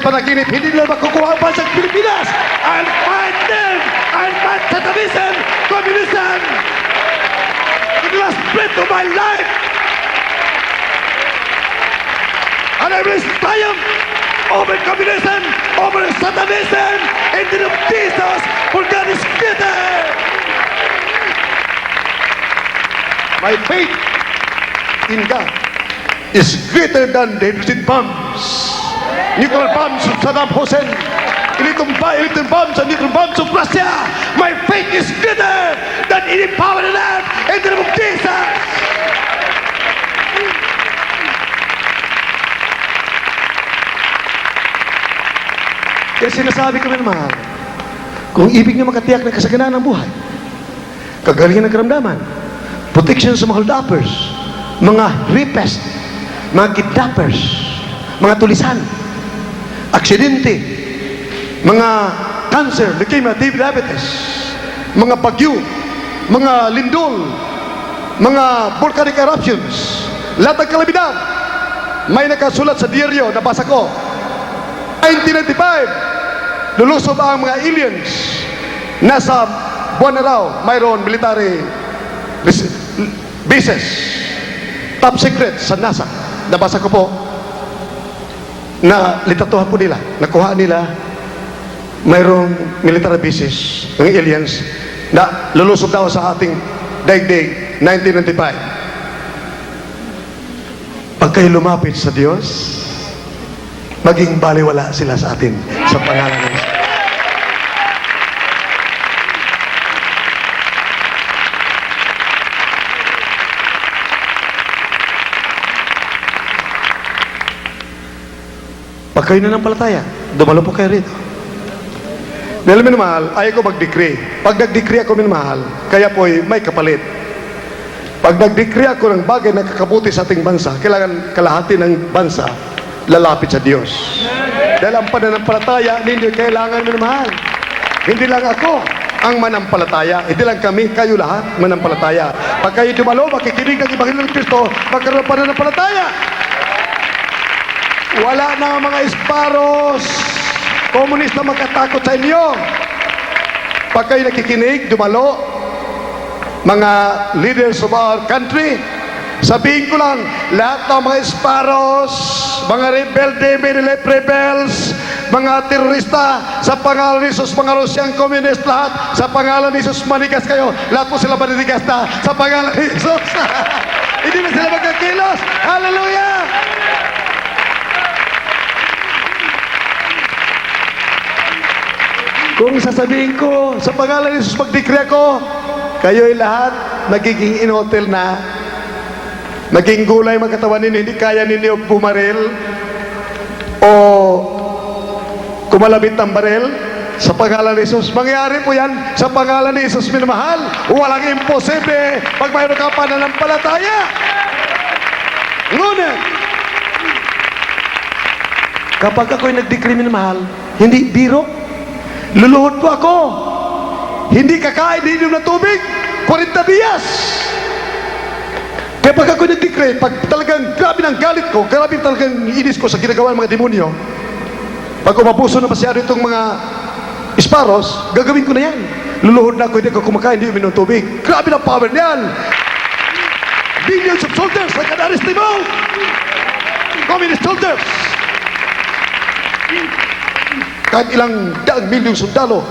panaginip, hindi nila makukuha ang bansang Pilipinas. I'll fight them! I'll fight satanism, communism! It was split to my life! And I will triumph over communism, over satanism, in the name of Jesus, for God is greater! My faith in God is greater than the hydrogen bombs, nuclear bombs of Saddam Hussein, electron bombs and nuclear bombs of Russia. My faith is greater than any power on earth in the name of Jesus. Kaya sinasabi ko rin, mahal, kung ibig niyo makatiyak ng kasaganaan ng buhay, kagalingan ng karamdaman, protection sa mga holdupers, mga rapists, mga kidnappers, mga tulisan, aksidente, mga cancer, leukemia, TB, diabetes, mga bagyo, mga lindol, mga volcanic eruptions, lahat ng kalamidad. May nakasulat sa diaryo, nabasa ko, 1995, lulusob ang mga aliens. Nasa buwan na raw, mayroon military bases, top secret sa NASA. Nabasa ko po na litatuhan po nila, nakuha nila mayroong military bases ng aliens na lulusob daw sa ating daigdig 1995. Pag kayo lumapit sa Diyos, maging baliwala sila sa atin sa pangalan ng Pag kayo nananampalataya, dumalo po kayo rito. Dahil minamahal, ayaw ko mag-decree. Pag nag-decree ako minamahal, kaya po may kapalit. Pag nag-decree ako ng bagay na kakabuti sa ating bansa, kailangan kalahati ng bansa lalapit sa Diyos. Dahil ang pananampalataya, hindi kailangan minamahal. Hindi lang ako ang manampalataya. Hindi lang kami, kayo lahat manampalataya. Pag kayo dumalo, makikinig ng Ebanghelyo ng Kristo, magkaroon pa pananampalataya. Wala na mga isparos, komunista magkatakot sa inyo. Pag kayo nakikinig, dumalo, mga leaders of our country, sabihin ko lang, lahat ng mga isparos, mga rebelde, minilip rebels, mga terorista, sa pangalan ni Jesus, mga Rusyang communist, lahat, sa pangalan ni Jesus, manigas kayo. Lahat po sila maninigas na sa pangalan ni Jesus. Hindi na sila magkakilos. Hallelujah! Kung sasabihin ko, sa pangalan ni Jesus, mag-decree ako, kayo'y lahat magiging in-hotel na, maging gulay magkatawan ninyo, hindi kaya ninyo bumaril o kumalabit ng baril sa pangalan ni Jesus. Mangyari po yan sa pangalan ni Jesus, minamahal. Walang imposible pag mayroon ka pananampalataya. Ngunit, kapag ako'y nag-decree, minamahal, hindi biro, luluhod po ako. Hindi kakain, hindi inom ng tubig, 40 dias. Kaya pag ako nag-decree, pag talagang grabe ng galit ko, grabe talagang inis ko sa ginagawa ng mga demonyo, pag umabuso na masyado itong mga isparos, gagawin ko na yan. Luluhod na ako, hindi ako kumakain, hindi uminom ng tubig. Grabe ng power niyan. Millions of soldiers, like an Aristimo. Communist soldiers. Kahit ilang daang milyong sundalo,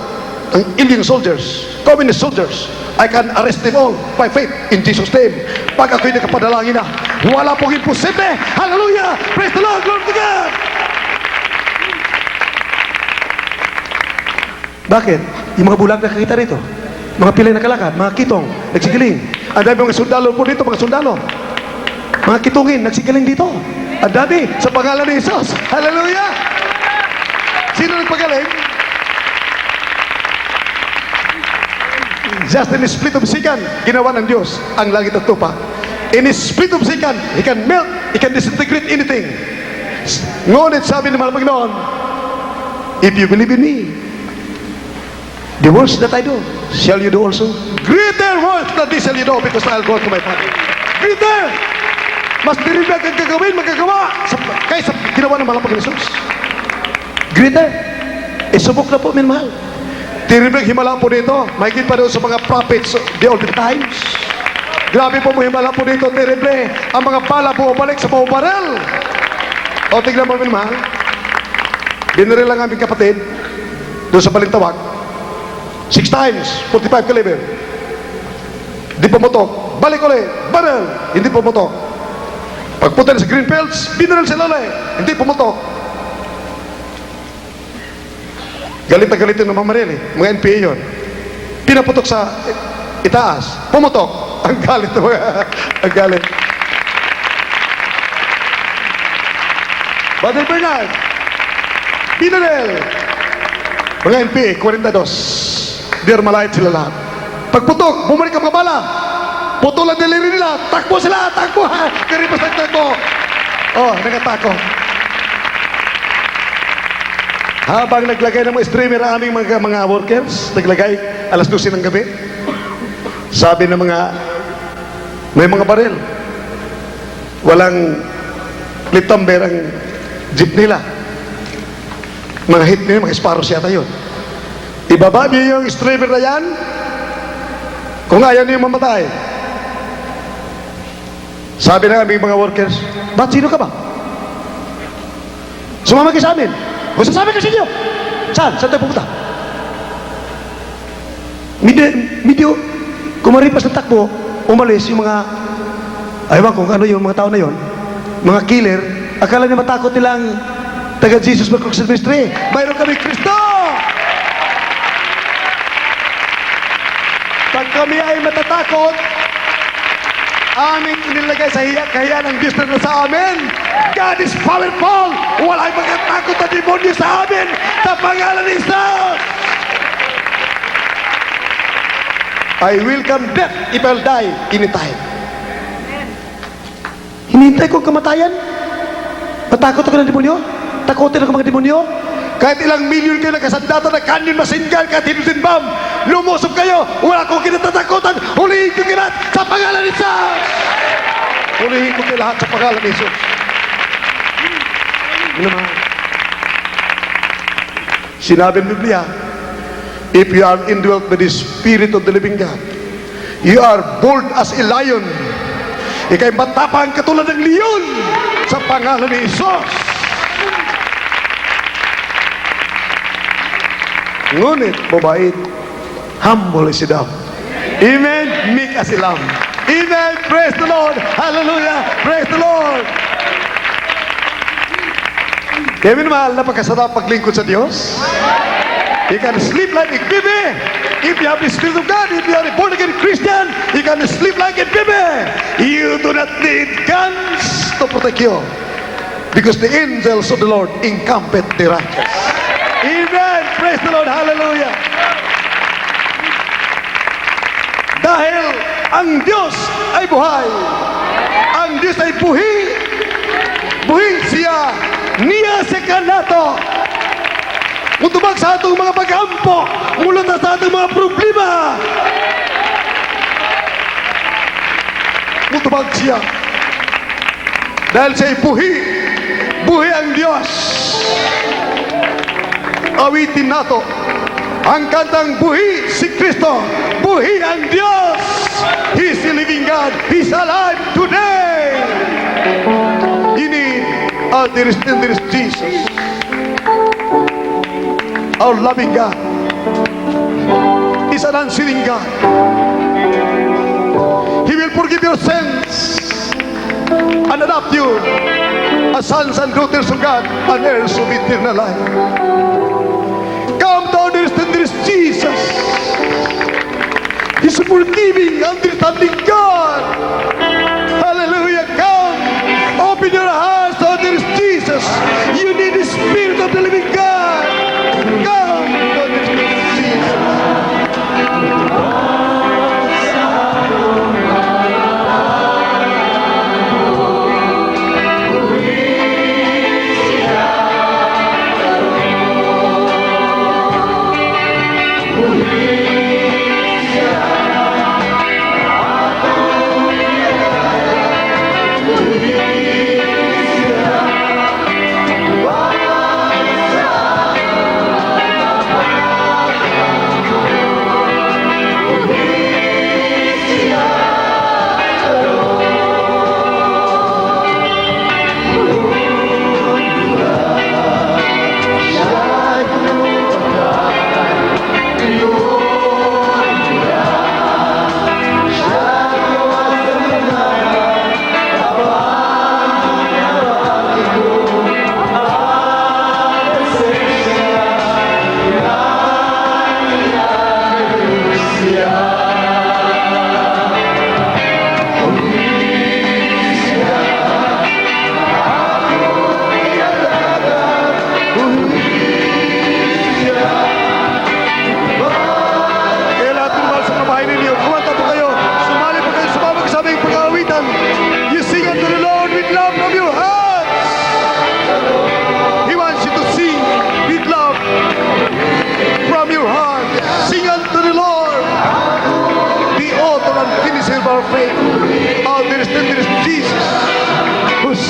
ang Indian soldiers, communist soldiers, I can arrest them all by faith in Jesus' name. Pag ako'y nakapadalangin na, wala pong imposible. Hallelujah! Praise the Lord! Glory to God! Bakit? Yung mga bulag nakakita rito, mga pilay na kalakad, mga kitong, nagsigiling. Ang dami mga sundalo po dito, mga sundalo. Mga kitungin, nagsigiling dito. Ang dami, sa pangalan ni Jesus. Hallelujah! Sino nagpagaling? Just in a split of second, ginawa ng Diyos ang langit at lupa. In a split of second, He can melt, He can disintegrate anything. Ngunit sabi ng mga Panginoon, if you believe in me, the works that I do, shall you do also? Greater works than this shall you do, because I'll go to my Father. Greater! Mas diribag ang gagawin, magagawa kaysa ginawa ng mga Panginoon. Greater! Subok na po, minmahal. Diribag himala po dito, mahigit pa doon sa mga prophets the olden times. Grabe po mo himala po dito, terrible. Ang mga bala bumabalik sa mga baril. O tignan mo, minmahal. Binaril lang aming kapatid doon sa Balintawak. 6 times, 45 caliber. Hindi pumutok. Balik ulit, baril. Hindi pumutok. Pagpunta na sa Greenfields, binaril sila ulit. Hindi pumutok. Galit na galit yung mamamaril eh. Mga NPA yun. Pinaputok sa itaas. Pumutok. Ang galit na mga. Ang galit. Brother Bernard. Binaril. Mga NPA, 42. Dermalite sila lahat. Pagputok, bumalik ang mga bala. Putol ang daliri nila. Takbo sila, takbo. Karipas ng takbo. Oh, nagatakbo. Habang naglagay ng mga streamer ang aming mga workers, naglagay alas 12 ng gabi. Sabi ng may mga baril. Walang litamber ang jeep nila. Mga hit nila, mga isparos yata yun. Ibaba niyo yung streamer na yan, kung ayaw niyo mamatay. Sabi ng aming mga workers, ba't sino ka ba? Sumama kayo sa amin. Kung sasabi ka sa inyo, saan? Saan tayo pupunta? Medyo, kumaripas ng takbo, umalis yung mga, aywan kung ano yung mga tao na yon, mga killer, akala niya matakot nilang taga Jesus Marcos Ministry. Mayroon kami Kristo! Pag kami ay matatakot, aming inilagay sa kahiyan ng Diyos na sa amin. God is powerful. Walang magkatakot na demonyo sa amin sa pangalan ni Jesus. I welcome death if I'll die anytime. Hinihintay ko ang kamatayan. Matakot ako ng demonyo? Takotin ako mga demonyo? Kahit ilang milyon kayo nakasandata na kanyon masinggan, kahit hinusin bomb, lumusog kayo, wala akong kinatatakutan, hulihin ko kayo lahat sa pangalan ni Jesus! Hulihin ko kayo lahat sa pangalan ni Jesus. Yun naman. Sinabi ng Biblia, if you are indwelt by the Spirit of the living God, you are bold as a lion. Ika'y matapang katulad ng leon sa pangalan ni Jesus. Ngunit, mabait, humble is enough. Amen. Meek as a lamb. Amen. Praise the Lord. Hallelujah. Praise the Lord. Kaya minamahal, napakasarap paglingkod sa Diyos. You can sleep like a baby. If you have the Spirit of God, if you are a born-again Christian, you can sleep like a baby. You do not need guns to protect you. Because the angels of the Lord encampeth the righteous. Amen. Praise the Lord. Hallelujah. Dahil ang Diyos ay buhay. Ang Diyos ay buhi. Buhi siya. Niya sa kanato. Mutubag sa atong mga pag-ampo. Mulot sa atong mga problema. Mutubag siya. Dahil siya ay buhi. Buhi ang Diyos. Awitin nato ang kantang buhi si Kristo. Buhi ang Diyos. He's the living God. He's alive today. Ini there is Jesus, our loving God. He's an unsinning God. He will forgive your sins and adopt you as sons and daughters of God and heirs of eternal life. Come to understand there is Jesus. He's a forgiving, understanding God. Hallelujah. Come. Open your hearts to there is Jesus. You need the Spirit of the living God. Come to understand Jesus.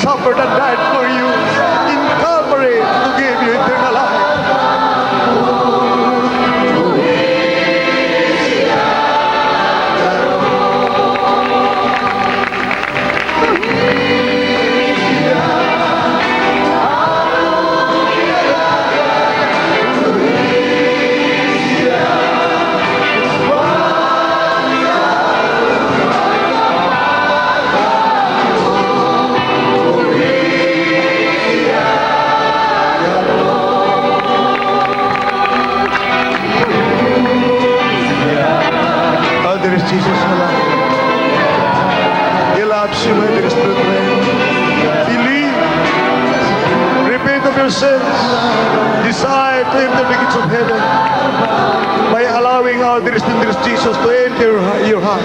Suffered and died for you in Calvary to give you eternal life. sins, desire to enter the gates of heaven by allowing our dearest and dearest Jesus to enter your heart.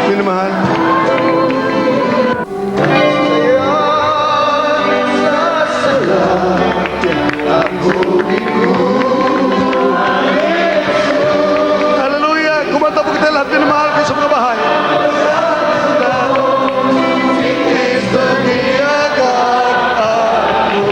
Minamahal. Hallelujah! Kumanta po kita lahat, minamahal kayo sa mga bahay. Kristo niyagat ako.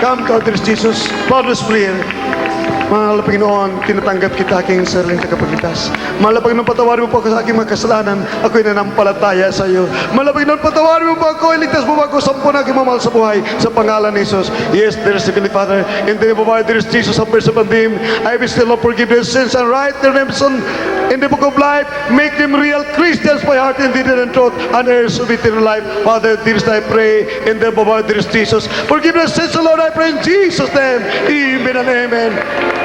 Come to our dear Jesus, Father's prayer. Mahal na Panginoon, tinatanggap kita aking sariling tagapagligtas. Mahal na Panginoon, patawarin mo po ako sa aking mga kasalanan. Ako'y nanampalataya sa iyo. Mahal na Panginoon, patawarin mo po ako, iligtas mo po ako sa aking mamahal sa buhay. Sa pangalan ni Jesus. Yes, dear Heavenly Father, in the name of our dear Jesus, have mercy upon them. I wish the Lord forgive their sins and write their names in the book of life. Make them real Christians by heart and deed and truth, and heirs of eternal life. Father, dearest, I pray in the name of our dearest Jesus. Forgive their sins, Lord, I pray in Jesus' name. Amen and amen.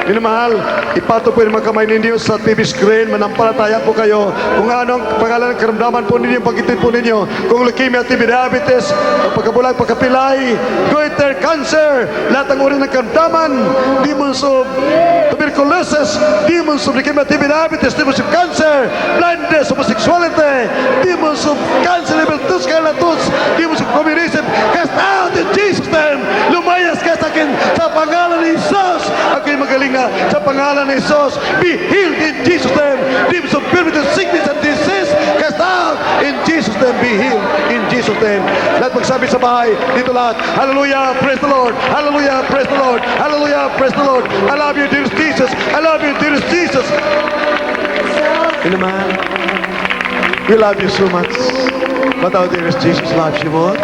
Minamahal, ipato po yung mga kamay ninyo sa TV screen. Manampalataya po kayo kung anong pangalan ng karamdaman po ninyo, pagkitid po ninyo. Kung leukemia, TB, diabetes, pagkabulag, pagkapilay, goiter, cancer, lahat ng uri ng karamdaman, demons of tuberculosis, demons of leukemia, TB, diabetes, demons of cancer, blindness, homosexuality, demons of cancer, level 2, scarlatus, demons of communism, cast out in Jesus' name. Lumayas ka sa akin sa pangalan ni Jesus. Ako'y magaling na sa pangalan ni Jesus. Be healed in Jesus' name. Demons of infirmity, sickness and disease, cast out in Jesus' name. Be healed in Jesus' name. Lahat magsabi sa bahay, dito lahat. Hallelujah, praise the Lord. Hallelujah, praise the Lord. Hallelujah, praise the Lord. I love you, dearest Jesus. I love you, dearest Jesus. Minamahal, we love you so much. But our dearest Jesus loves you more.